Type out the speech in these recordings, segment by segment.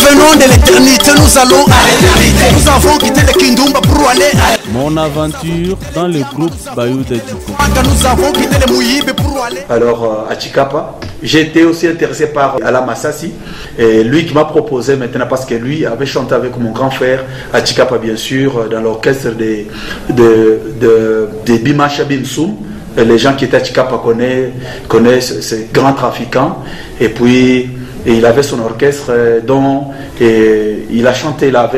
venons de l'éternité, nous allons à l'éternité. Nous avons quitté le Kindumba pour aller à... Mon aventure dans le groupe Bayouda Diko. Nous avons quitté le Mouyibé pour aller... Alors à Chikapa, j'ai été aussi intéressé par Ala Massassi, et lui qui m'a proposé maintenant, parce que lui avait chanté avec mon grand frère à Chikapa bien sûr, dans l'orchestre de Bima Shabimsoum. Les gens qui étaient à Chikapa connaissent ces grands trafiquants, et puis il avait son orchestre dont il a chanté là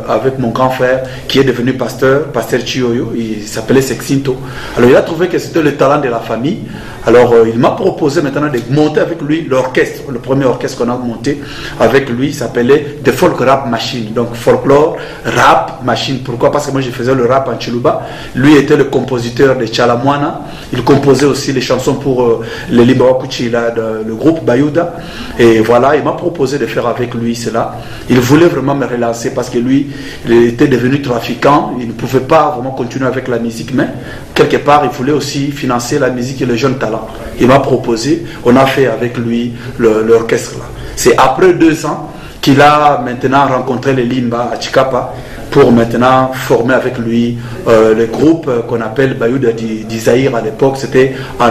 avec mon grand frère qui est devenu pasteur Chioyo, il s'appelait Sexinto. Alors il a trouvé que c'était le talent de la famille. Alors il m'a proposé maintenant de monter avec lui l'orchestre, le premier orchestre qu'on a monté avec lui s'appelait The Folk Rap Machine, donc folklore rap machine. Pourquoi? Parce que moi je faisais le rap en Chiluba, lui était le compositeur de Chalamwana, il composait aussi les chansons pour le Limbawakuchi, le groupe Bayouda, et voilà, il m'a proposé de faire avec lui cela. Il voulait vraiment me relancer parce que lui, il était devenu trafiquant, il ne pouvait pas vraiment continuer avec la musique, mais quelque part il voulait aussi financer la musique et le jeune talent. Il m'a proposé, on a fait avec lui l'orchestre là. C'est après 2 ans qu'il a maintenant rencontré les Limba à Chikapa pour maintenant former avec lui le groupe qu'on appelle Bayouda d'Isaïr à l'époque, c'était en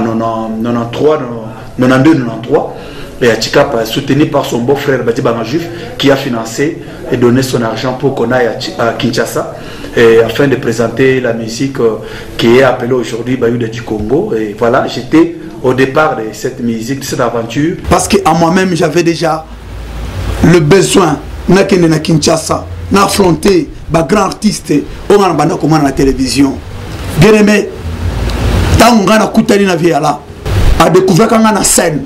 92-93. Et à Chikapa, soutenu par son beau-frère Bati Bangajuf, qui a financé et donné son argent pour qu'on aille à Kinshasa, et afin de présenter la musique qui est appelée aujourd'hui Bayouda du Congo. Et voilà, j'étais au départ de cette musique, de cette aventure. Parce qu'à moi-même, j'avais déjà le besoin na Kinshasa, d'affronter les grands artistes au la télévision. Bien aimé, tant qu'on a écouté la vie là, a découvert qu'on a une scène.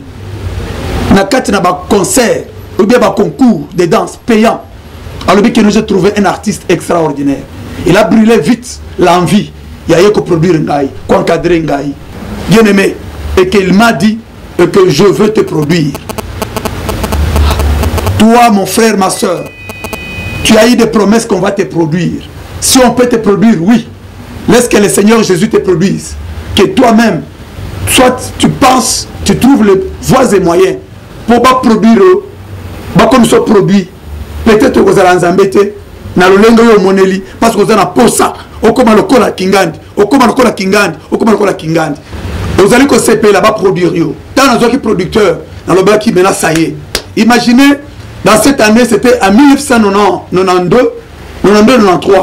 Na concert ou bien concours de danse payant, alors que nous avons trouvé un artiste extraordinaire. Il a brûlé vite l'envie. Il y a eu que produire Ngaï, qu'encadrer Ngaï. Bien aimé, et qu'il m'a dit que je veux te produire. Toi, mon frère, ma soeur, tu as eu des promesses qu'on va te produire. Si on peut te produire, oui. Laisse que le Seigneur Jésus te produise. Que toi-même, soit tu penses, tu trouves les voies et moyens pour pas produire, comme ça produit. Peut-être que vous allez en embêter, na lolengo yo moneli, parce que vous allez posa, au comme le kola kingandi, au comme le kola kingandi, au comme le kola kingandi. Vous allez que CP là-bas produire yo. Dans nos autres producteurs, dans le bas qui maintenant ça y est. Imaginez, dans cette année, c'était en 1992, 93.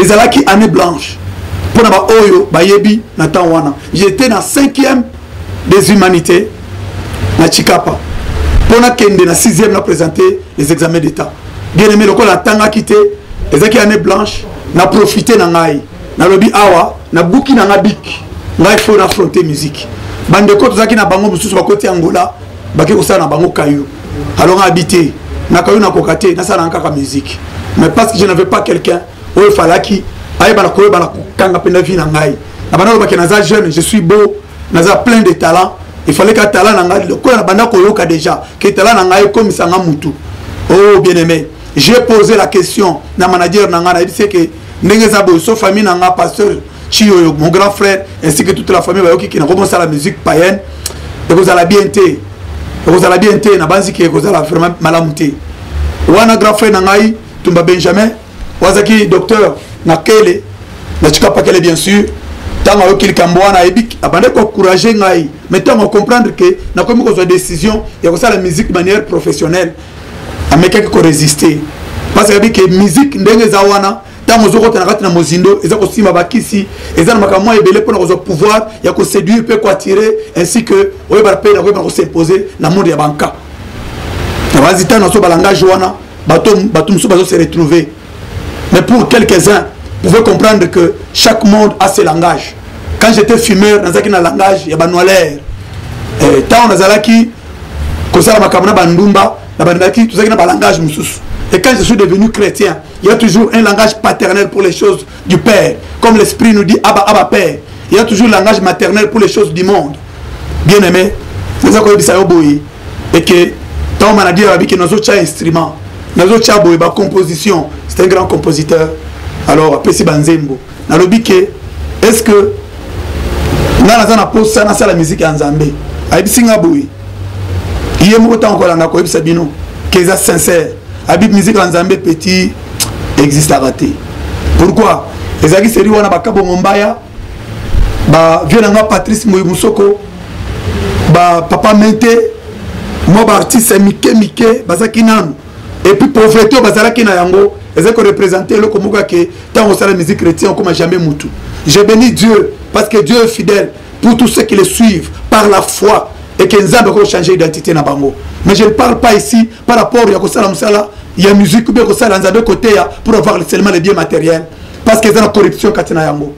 Et c'est là qui année blanche. Pour n'avoir oyo, bayebi, natan wana. J'étais dans 5e des humanités, na Chikapa. Pour na kende na 6e, na présenté les examens d'état. Bien aimé, le col a tanga quitté, et c'est qui année blanche, na profité na ngai, na lobby awa, na bouki na ngabik, ngai faut affronter musique. Bande ko tozaki na bango mususu bakoti Angola, baki kosa na bango kayo. Alors habité, na kayo na kokate, na sa na kaka musique. Mais parce que je n'avais pas quelqu'un, où il fallait qui aille bala koyo bala kanga penda vie na ngai. Na bana baki na za jeune, je suis beau, na za plein de talents. Il fallait que talent na ngai, le ko na banda koyoka déjà, que talent na ngai comme ça nga mutu. Oh bien aimé. J'ai posé la question na manager nanga, il dit que Negezabo, sauf famille nanga, pasteur Chioyo, mon grand frère, ainsi que toute la famille qui n'a commencé la musique païenne, et vous allez bien été, vous allez bien été, na basi qui vous allez vraiment malamuté. Wana grand frère nangai, Tumba Benjamin, wazaki docteur na Kele, na Chikapa Kele bien sûr, tant que qu'il Kambouana ebik, abandé ko encourager ngai, mais tant on comprendre que na comme ko décision, il y a ça la musique de manière professionnelle. Mais quelqu'un qui résister parce que la musique ndenge zawana tant que vous avez na mozindo ils ont aussi mabakisi ils ont makamwa ebele pour avoir pouvoir il y a que séduire peut quoi tirer ainsi que on va payer on s'imposer na monde ya banka na bazita na so balangage wana batum so bazo se retrouver mais pour quelques-uns vous pouvez comprendre que chaque monde a ses langages. Quand j'étais fumeur dans un langage il y a banwalaire tant on azalaki ko sala makamna bandumba. Tout ça qui n'a pas langage. Et quand je suis devenu chrétien, il y a toujours un langage paternel pour les choses du Père. Comme l'Esprit nous dit Abba, Abba Père. Il y a toujours un langage maternel pour les choses du monde. Bien aimé, c'est ça qu'on dit ça au boy. Et que, tant on a dit que nous avons un instrument, nous avons une composition. C'est un grand compositeur. Alors, Pessi Banzembo. Nous avons dit que, est-ce que, nous avons la musique en Zambie. Il y a beaucoup de temps que c'est sincère. Habib musique en Zambé petit existe à rater. Pourquoi? Les amis série wana bakabo ngombaya ba violanga Patrice Mousoko ba papa Mente moi ba artiste Mike bazaki nanu et puis pauvreté bazalaki na yango ils ont représenté le comme que tant on sait la musique chrétienne comme jamais moutou. Je bénis Dieu parce que Dieu est fidèle pour tous ceux qui le suivent par la foi et que Nzambe va changer d'identité na bango. Mais je ne parle pas ici par rapport à Kosala Msala, il y a musique bien Kosala Nzambe côté pour avoir seulement les biens matériels parce que c'est la corruption katina yango.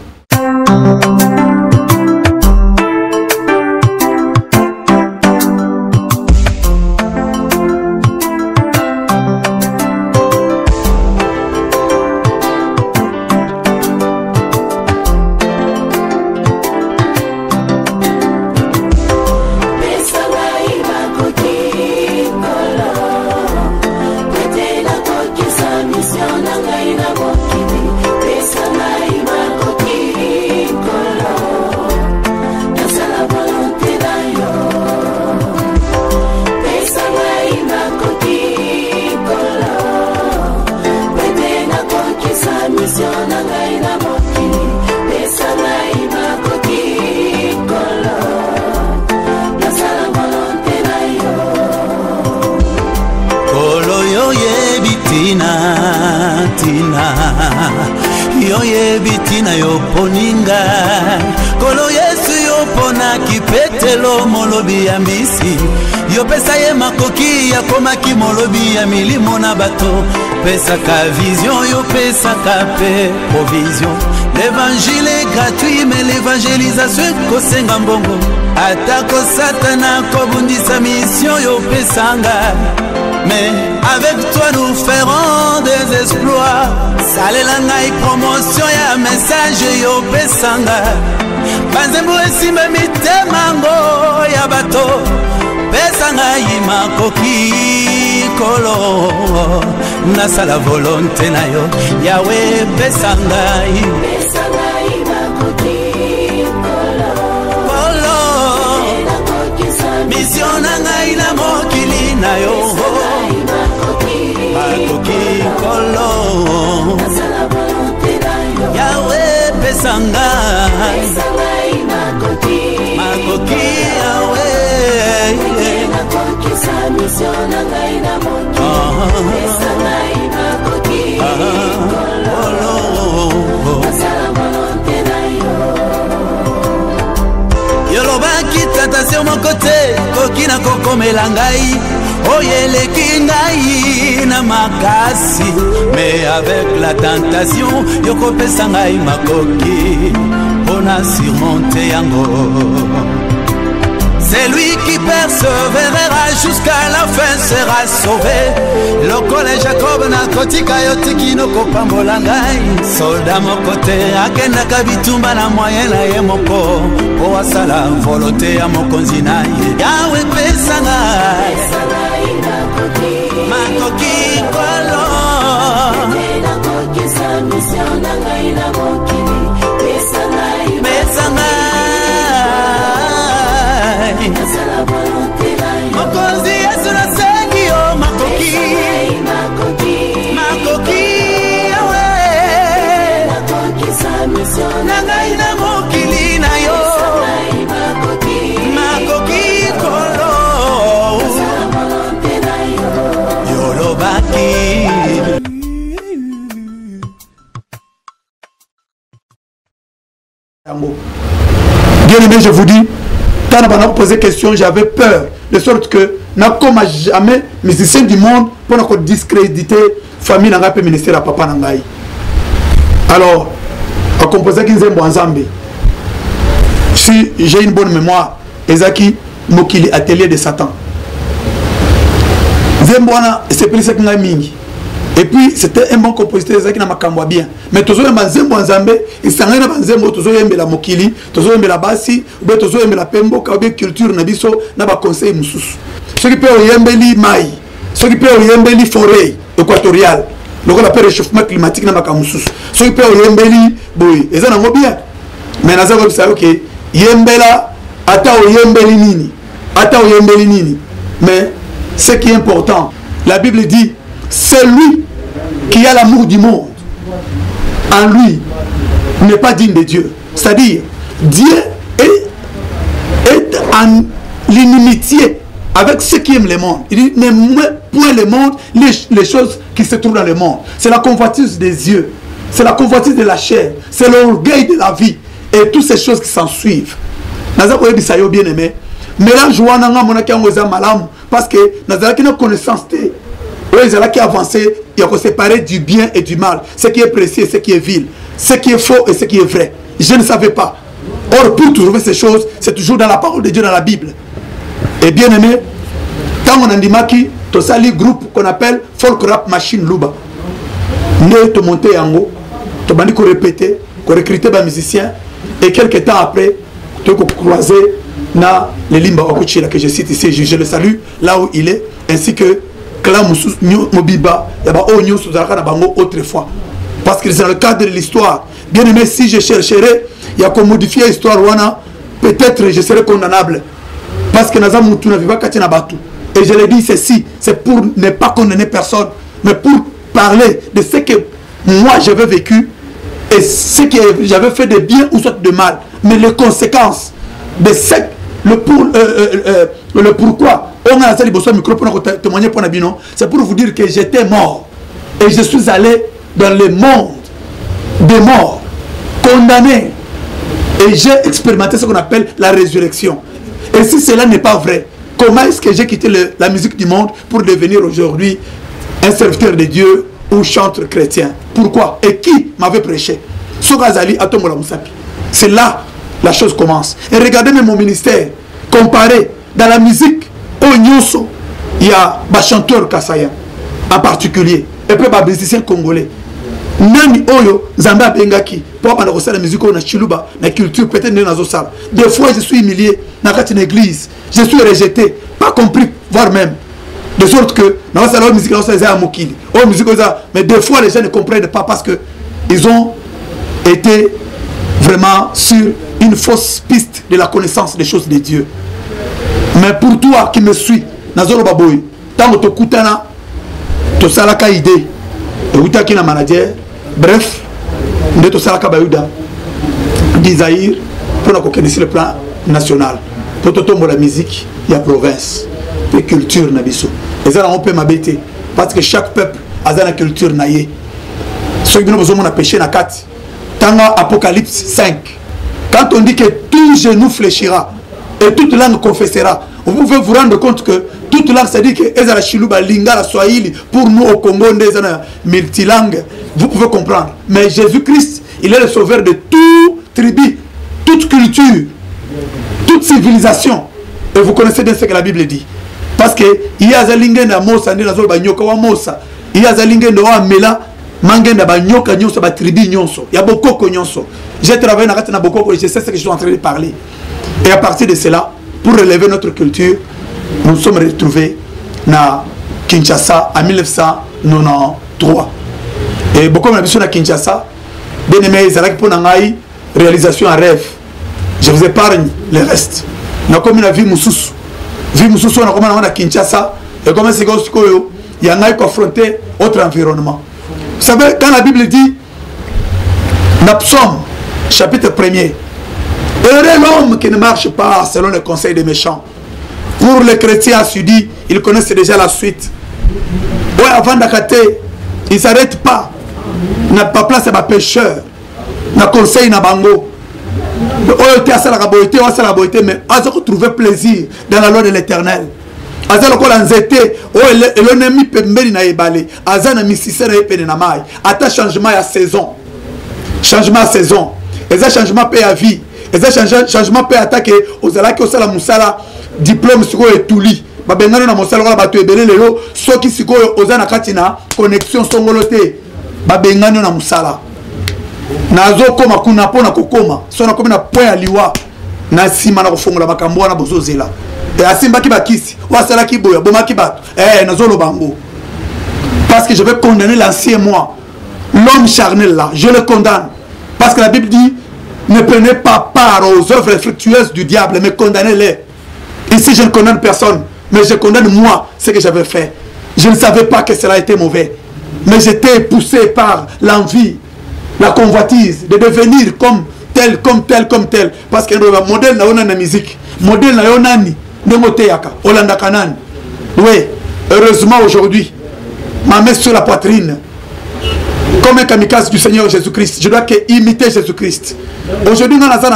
Yo yebitina yo poninga kolo Yesu yo pona kipetelo molobi ya mbisi yo pesa ye makoki ya komaki molobi ya milimo na bato pesa ka vision yo pesa ka pe provision. L'évangile est gratuit mais l'évangélisation kosenga mbongo atako satana kobundisa mission yo pesanga. Mais avec toi nous ferons des exploits. Salela ngai promotion ya message yo pesanga. Banzembo esime mitemango ya bato. Pesanga imakoki kolo. Nasa la volonté na yo Yahweh pesanga. Pesanga imakoki kolo. Kolo. Mission na ngai na mokili na yo. Makoki kolo Yahweh pesanga Makoki Yahweh Yolobaki tata sur mon côté Kokina koko melangai Oyeleki ngai na makasi. Mais avec la tentation Yoko pesa ngai makoki Pona surmonter yango. Celui qui persévérera jusqu'à la fin sera sauvé. Lokole Jacob na kotika yotiki no kopambola ngai. Soldat mokote akendaka bitumba na moyen na ye moko po asala volonté ya mokonzi na ye. Yahweh pesa ngai makoki kolo pesa ngai mokonzi Yesu nasengi yo makoki makoki Yahweh na ngai na mokili na yo makoki kolo Yolobaki. Bien aimé, je vous dis, quand on m'a posé question, j'avais peur, de sorte que, comme jamais, musicien du monde, pour nous discréditer, famille n'a pas ministère à papa Nangaï. Alors, on composait qu'ils aiment ensemble. Si j'ai une bonne mémoire, Ezaki Mokili, atelier de Satan. Zembwana, c'est plus que Mingi. Et puis, c'était un bon compositeur qui n'a pas bien. Mais tous les Zembo Nzambe, ils sont en Zembo, tous les la Mokili, tous les la Bassi, tous les la Pembo, qui culture Nabiso, n'a pas conseil Moussous. Ceux qui peuvent Yembeli Maï, ceux qui peuvent Yembeli Forêt équatoriale, le qu'on appelle réchauffement climatique n'a pas Moussous. Ceux qui peuvent Yembeli Boy, ils en ont bien. Mais nous avons dit que Yembela, Ata Yembeli Nini, Ata Yembeli Nini. Mais ce qui est important, la Bible dit, celui qui a l'amour du monde, en lui, n'est pas digne de Dieu. C'est-à-dire, Dieu est en l'inimitié avec ceux qui aiment le monde. Il dit, n'aime point le monde, les choses qui se trouvent dans le monde. C'est la convoitise des yeux, c'est la convoitise de la chair, c'est l'orgueil de la vie et toutes ces choses qui s'en suivent. Bien aimé, mélange parce que nous avons une connaissance qui avancé, il y a séparer du bien et du mal, ce qui est précieux et ce qui est vil, ce qui est faux et ce qui est vrai. Je ne savais pas. Or, pour trouver ces choses, c'est toujours dans la parole de Dieu, dans la Bible. Et bien aimé, quand on a dit Maki, tu as le groupe qu'on appelle Folk Rap Machine Luba. Nous te monter en haut, tu as dit qu'on répétait, qu'on recrutait des musiciens, et quelques temps après, tu as croisé dans les Limba Okuchila que je cite ici. Je le salue là où il est, ainsi que Kla Mobiba, il y a Onyo Souzaraka Bango autrefois. Parce que c'est dans le cadre de l'histoire. Bien aimé, si je chercherais, il y a qu'on modifie l'histoire, peut-être je serais condamnable. Parce que Nazam Moutou n'avait pas Katina Batou. Et je l'ai dit ceci, c'est pour ne pas condamner personne, mais pour parler de ce que moi j'avais vécu et ce que j'avais fait de bien ou soit de mal. Mais les conséquences de ce, le pourquoi, on a le micro pour témoigner pour Nabino, c'est pour vous dire que j'étais mort. Et je suis allé dans le monde des morts, condamné. Et j'ai expérimenté ce qu'on appelle la résurrection. Et si cela n'est pas vrai, comment est-ce que j'ai quitté la musique du monde pour devenir aujourd'hui un serviteur de Dieu ou chanteur chrétien? Pourquoi? Et qui m'avait prêché? C'est là la chose commence. Et regardez même mon ministère, comparé dans la musique, au Nyonso, il y a des chanteurs kassaïens en particulier, et puis des musiciens congolais. Nani oyo Zamba Bengaki pour apprendre la musique na chiluba na culture peut-être dans sala. Des fois je suis humilié dans une église, je suis rejeté, pas compris voire même de sorte que dans la musique là ça mokili. Oh musique ça, mais des fois les gens ne comprennent pas parce que ils ont été vraiment sur une fausse piste de la connaissance des choses de Dieu. Mais pour toi qui me suis nazolo baboy, tant que kutana to sala ka idée et où tu as un manager. Bref, nous sommes tous d'Isaïr pour nous connaître le plan national. Pour tout la musique, il y a province, la culture. Et ça, on peut m'habiter. Parce que chaque peuple a une culture. Ceux qui ont besoin de péché, dans Apocalypse 5, quand on dit que tout genou fléchira et toute langue confessera, vous pouvez vous rendre compte que toute langue, c'est-à-dire que Ezra Chiluba, Lingala, Swahili, pour nous au Congo, des multilangues, vous pouvez comprendre. Mais Jésus-Christ, il est le sauveur de toute tribu, toute culture, toute civilisation. Et vous connaissez bien ce que la Bible dit. Parce que il y a des lingenda Mosa, il y a des Nyoka Mosa, il y a des lingenda Mela, Mangenda Banyoka Nyonso, ba tribu Nyonso, il y a beaucoup Nyonso. J'ai travaillé dans la Bokoko et je sais ce que je suis en train de parler. Et à partir de cela, pour relever notre culture, nous sommes retrouvés à Kinshasa en 1993. Et beaucoup de gens à Kinshasa, bien aimé, c'est là que pour une réalisation en rêve. Je vous épargne le reste. Nous avons comme une vie moussous. Vie moussous, on a comme à Kinshasa. Et comme c'est comme il y en a confronté autre environnement. Vous savez, quand la Bible dit, dans Psaume, chapitre 1er, heureux l'homme qui ne marche pas selon le conseil des méchants. Pour les chrétiens assudis, ils connaissent déjà la suite. Ouais, avant d'accater, ils ne s'arrêtent pas. N'a pas place à ma pécheur. N'a conseil na bango. Oh, tu as la raboité, on a la raboité, mais on a trouvé plaisir dans la loi de l'Éternel. Aza loko lanzete, oh l'ennemi pembeni na ebale, aza na misisera epene na mai. Ata changement à saison. Changement à saison. Et ça changement paye à vie. Et ça changement peut attaquer aux alaki au sala musala diplôme siko etuli babengana na musala la bato ebele lelo soki siko oza na katina connexion songolote babengana na musala nazo koma kuna pona kokoma sona komi na point aliwa na sima na kofongola makambo na bozozela et asimba ki bakisi wasala ki boya boma ki bato nazo lo bango parce que je vais condamner l'ancien moi, l'homme charnel là, je le condamne parce que la Bible dit ne prenez pas part aux œuvres fructueuses du diable, mais condamnez-les. Ici, je ne condamne personne, mais je condamne moi ce que j'avais fait. Je ne savais pas que cela était mauvais. Mais j'étais poussé par l'envie, la convoitise, de devenir comme tel, comme tel, comme tel. Parce que le modèle n'a pas musique. Modèle n'a pas de oui, heureusement aujourd'hui, ma main sur la poitrine, comme un kamikaze du Seigneur Jésus-Christ, je dois imiter Jésus-Christ. Aujourd'hui, nous avons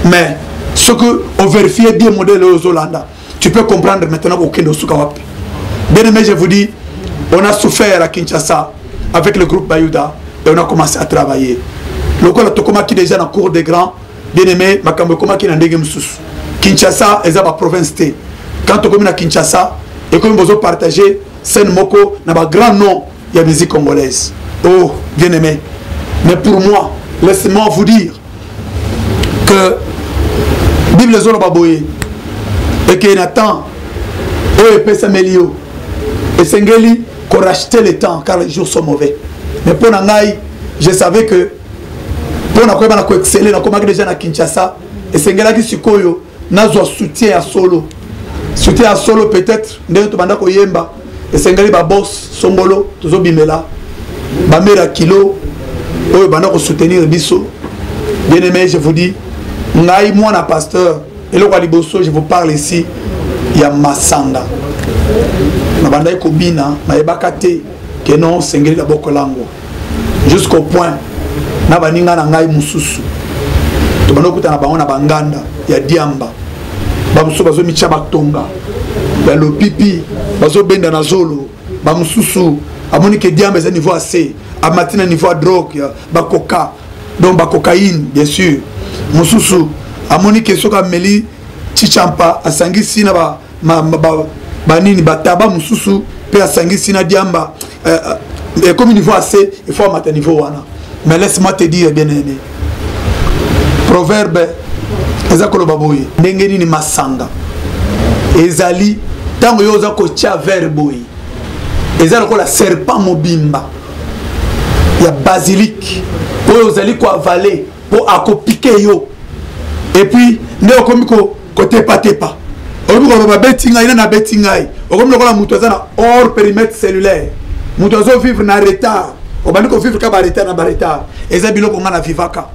mais ce que on vérifie bien modèle aux Hollanda, tu peux comprendre maintenant aucun de Soukawapi. Bien aimé, je vous dis, on a souffert à Kinshasa avec le groupe Bayuda et on a commencé à travailler. Le Kola Tokoma qui est déjà dans le cours des grands, bien aimé, Makambo Koma qui est dans le Kinshasa, est la province T. Quand on est à Kinshasa, et comme vous avez partagé, c'est un moko, n'a pas grand nom, il y a la musique congolaise. Oh, bien aimé. Mais pour moi, laissez-moi vous dire que Bible les Baboye et que Nathan, oh, et Pessamélio, et Sengeli, qu'on rachetait le temps car les jours sont mauvais. Mais pour Nangaï, je savais que pour nous exceller, nous avons déjà à Kinshasa, et Sengela qui sukoyo, nous avons soutien à solo. Soutien à solo peut-être, nous avons yemba, et Sengeli ba boss, Sombolo, tous bimela, ba mera kilo, oh, nous avons soutenir biso. Bien aimé, je vous dis, Naï, moi, un pasteur, et le roi Liboso, je vous parle ici, il y a Massanda. Nabandai Kobina, Maebakate, que non, Sengeli la Bokolango. Jusqu'au point, Nabaninga Nangai Mususu. Tobanokuta Nabana Banganda, il y a Diamba. Bamusu Bazo Michaba Tonga. Il y a le Pipi, Bazo Benda Nazolo, Bamususu, Amonike Diamba est à niveau assez, Amatina niveau à drogue, Bakoka, donc Bakokaïne, bien sûr. Mususu, Amonike Soka Meli, Chichampa, Asangi Sina Banini, Bataba Mususu, Pe Asangi Sina Diamba. Comme niveau assez, il faut mettre niveau wana. Mais laisse-moi te dire, bien aimé. Proverbe, Ezakolo Baboye, Nengeni ni Masanga. Ezali, tango yoza ko tia verboy. Ezali ko la serpent mobimba. Il y a basilic. Pour yozali ko avaler, pour akopiquer yo. Et puis, ne okomiko côté patepa. Okomiko ba betinga ina na betinga. Okomiko la mutoza na hors périmètre cellulaire. Mutozo vivre na retard. Obandiko vivre ka ba retard na ba retard. Ezabilo ko ngana vivaka.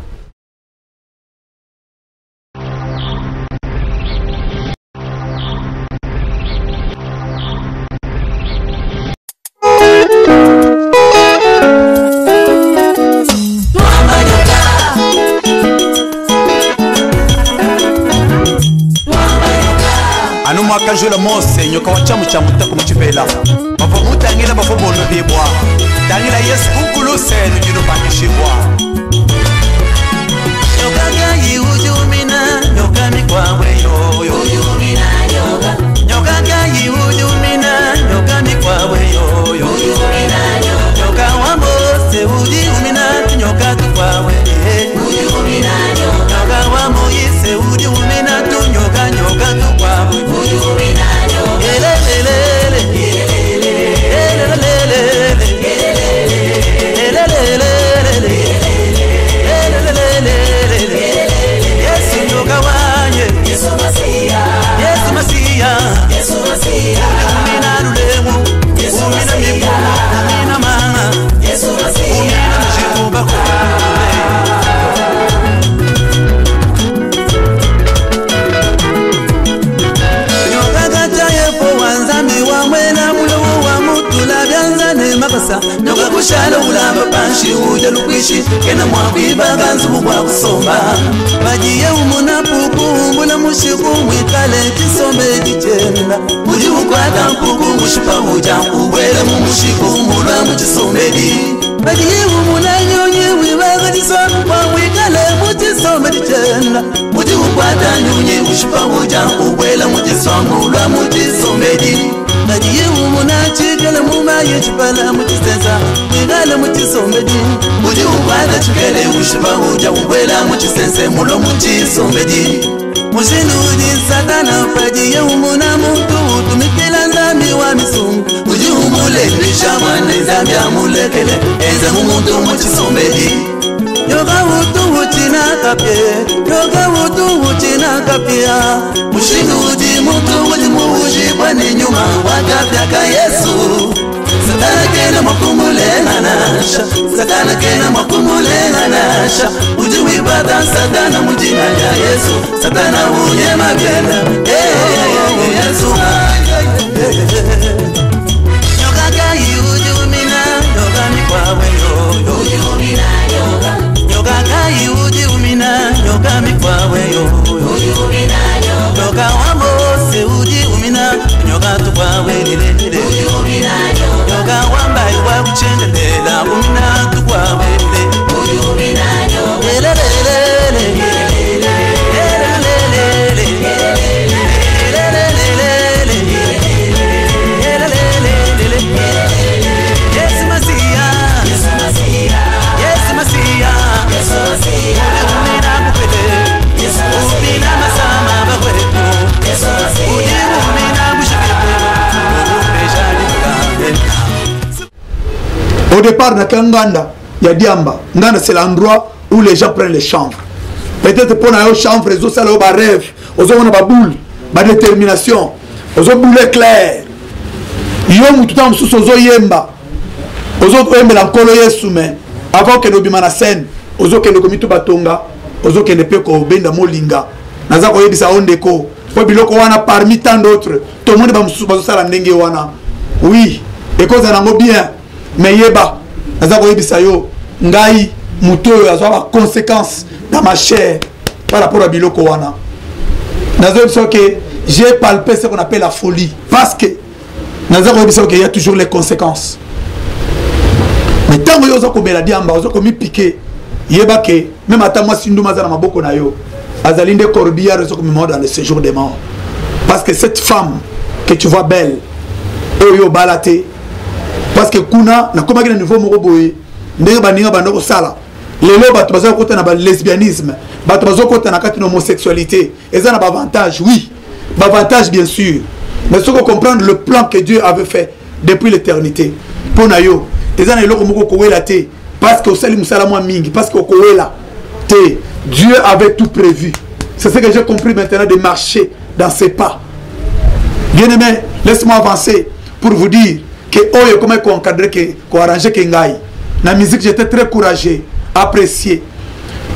Kanjo la mose nyoka wachamu cha mutako mchipela bafo mutangira bafo bolo debwa tangira yesu kukulu senu jino bandishibwa nyoka gayi ujumina nyoka mikwawe yo ujumina nyoka nyoka gayi ujumina nyoka mikwawe yo ujumina nyoka wa mose ujumina nyoka tukwawe ujumina nyoka wa moyise ujumina nyoka nyoka tukwawe ujumina nyoka kushala ulamba panshi uja lukwishi kena mwabiba ganzu mwa kusomba bajiye umuna puku mbula mushiku mwikale kisombe dijenda uji ukwata mpuku mushipa uja ubwele mumushiku mbula mchisombe di bajiye umuna nyonye wibaga disomba mwikale mchisombe dijenda uji ukwata nyonye mushipa uja ubwele mchisombe mbula mchisombe di bajiye umuna chikele mumaye chipala mchisenza mwigale mchisombedi uji ukwata chikele ushipa uja ubwela mchisense mulo mchisombedi mushinuji satana bajiye umuna muntu tumikila nzambi wa misungu uji umulekisha mwana nzambi amulekele enze mumuntu mchisombedi yoga utu uchina kapye yoga utu uchina kapya vyaka Yesu Satana kena mwakumulena nasha Satana kena mwakumulena nasha Ujui bada satana mujina ya Yesu Satana unye magena Yesu Yoga gai ujumina Yoga mikwawe yo Yoga gai ujumina Yoga mikwawe yo Yoga wamose ujumina Yoga tukwawe lile Yoga wamba iwa kuchendelela Umina tukwawe Au départ, dans Nganda, il y a Diamba. Nganda, c'est l'endroit où les gens prennent les chanvres. Peut-être pour les chanvres, ils ont ça, ils rêve, ils ont une boule, une détermination, ils ont une boule claire. Ils ont tout le temps sous yemba. Ils ont yemba la kolo yesu mais avant que nous bimana scène, ils ont que nous commis tout batonga, ils ont que ne peut ko benda molinga. Naza ko yebisa ondeko. Pour biloko wana parmi tant d'autres, tout le monde va musuba ça la ndenge wana. Oui, et cause en bien. Mais yeba, naza ko yebisa yo ngai muto yo azwa conséquences dans ma chair par rapport à biloko wana. Naza yebisa que j'ai palpé ce qu'on appelle la folie parce que naza ko yebisa que il y a toujours les conséquences. Mais tant que yo zo ko bela diamba, zo ko mi piquer, yeba que même ata moi sinduma za na maboko na yo, azalinde corbillard zo ko mi mort dans le séjour des morts. Parce que cette femme que tu vois belle, yo balate parce que kuna na koma kina niveau moko boye ndenge baninga bandoko sala lelo bato baza kota na ba lesbianisme bato baza kota na kati na homosexualité eza na ba avantage oui ba avantage bien sûr mais ce qu'on comprendre le plan que Dieu avait fait depuis l'éternité pour na yo eza na eloko moko ko wela te parce que osali musala mwa mingi parce que ko wela te Dieu avait tout prévu. C'est ce que j'ai compris maintenant de marcher dans ses pas. Bien aimé, laisse-moi avancer pour vous dire que Oyo comment qu'on encadrer qu'on arranger que ngai. La musique j'étais très courageux, apprécié.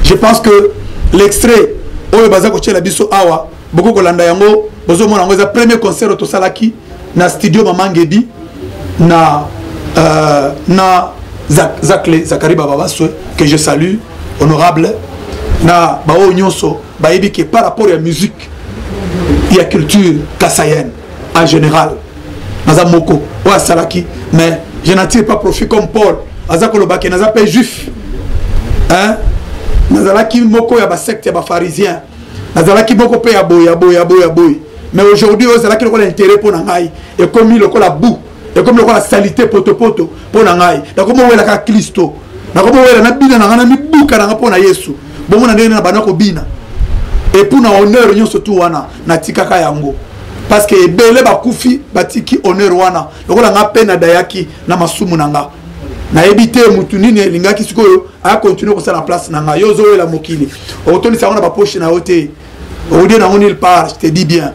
Je pense que l'extrait Oyo baza ko la biso awa beaucoup ko landa yango bozo mona ngo za premier concert to salaki na studio Mama Ngedi na Zakari Bababaswe que je salue honorable na bao nyonso baebi que par rapport à la musique il y a culture kassaïenne en général naza moko wa salaki mais je n'en tire pas profit comme Paul azakolo bake naza pe juif hein nazalaki moko ya ba secte ya ba pharisien nazalaki moko pe ya boy mais aujourd'hui ozalaki lokola intérêt pour ngai et comme lokola boue et comme lokola salité poto pour ngai da comme wela ka Kristo na comme wela na bina na mi buka na pour na Yesu bon na ndena bana ko bina et pour na honneur nyonso tu wana na tikaka yango parce que belé bakufi batiki honneur wana lokola nga pena dayaki na masumu nanga na ebité mutu nini lingaki sikoyo a continuer ko la place nanga yozo la mokili otoni sa wana ba poche na hote odie na on il part je te dis bien